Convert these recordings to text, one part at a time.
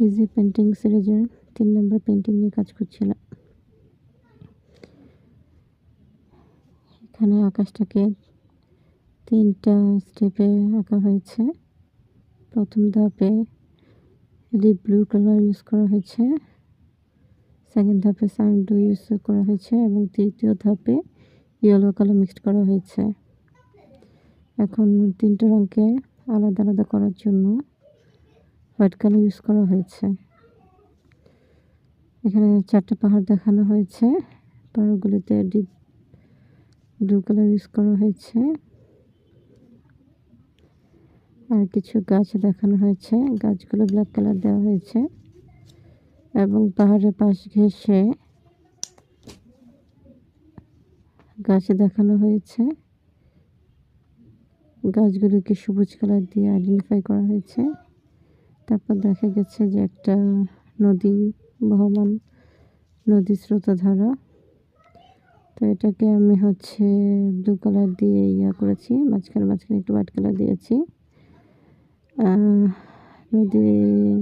Easy painting সিরিজের ৩ নম্বর painting নিয়ে কাজ করছিলাম। এখানে আকাশটাকে ৩টা স্টেপে আঁকা হয়েছে। প্রথম ধাপে ডিপ ব্লু কালার ইউজ করা হয়েছে, সেকেন্ড ধাপে সান ব্লু ইউজ করা হয়েছে এবং তৃতীয় ধাপে ইয়েলো কালার মিক্সড করা হয়েছে। এখন ৩টা রঙকে আলাদা আলাদা করার জন্য হোয়াইট কালার ইউজ করা হয়েছে। এখানে ৪টা পাহাড় দেখানো হয়েছে, পাহাড়গুলিতে ডিপ ব্লু কালার ইউজ করা হয়েছে। আর কিছু গাছ দেখানো হয়েছে, গাছগুলো ব্ল্যাক কালার দেওয়া হয়েছে এবং পাহাড়ের পাশ ঘেঁষে গাছ দেখানো হয়েছে। গাছগুলোকে সবুজ কালার দিয়ে আইডেন্টিফাই করা হয়েছে। তারপর দেখা গেছে যে একটা নদী, বহমান নদী স্রোতধারা। তো এটাকে আমি ব্লু কালার দিয়ে করেছি, মাঝখানে একটু হোয়াইট কালার দিয়েছি। নদীর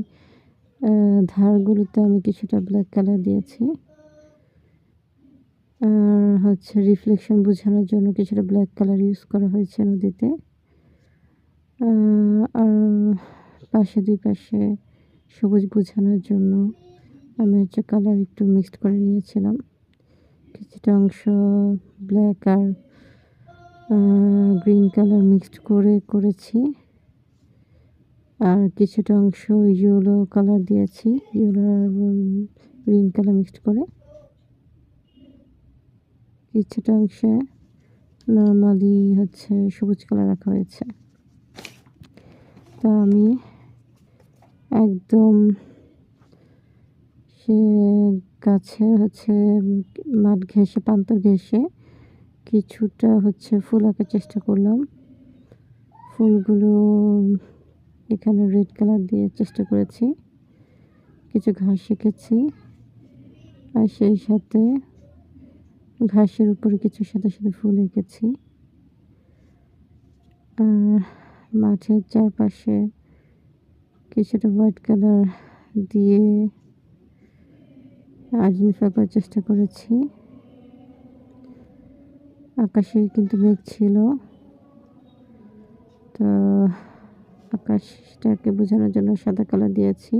ধারগুলোতে আমি কিছুটা ব্ল্যাক কালার দিয়েছি। আর রিফ্লেকশন বোঝানোর জন্য কিছুটা ব্ল্যাক কালার ইউজ করা হয়েছে নদীতে। আর দুই পাশে সবুজ বোঝানোর জন্য আমি কালার একটু মিক্সড করে নিয়েছিলাম। কিছুটা অংশ ব্ল্যাক আর গ্রিন কালার মিক্সড করেছি। আর কিছুটা অংশ ইয়েলো কালার দিয়েছি, ইয়েলো আর গ্রিন কালার মিক্সড করে। কিছুটা অংশে নর্মালি সবুজ কালার রাখা হয়েছে। তো আমি একদম সে গাছের মাঠ ঘেঁষে, প্রান্তর ঘেঁষে কিছুটা ফুল আঁকার চেষ্টা করলাম। ফুলগুলো এখানে রেড কালার দিয়ে চেষ্টা করেছি, কিছু ঘাস এঁকেছি আর সেই সাথে ঘাসের উপরে কিছু সাদা সাদা ফুল এঁকেছি। আর মাঠের চারপাশে কিছুটা হোয়াইট কালার দিয়ে আইডেন্টিফাই করার চেষ্টা করেছি। আকাশে কিন্তু মেঘ ছিল, তো আকাশটাকে বোঝানোর জন্য সাদা কালার দিয়েছি।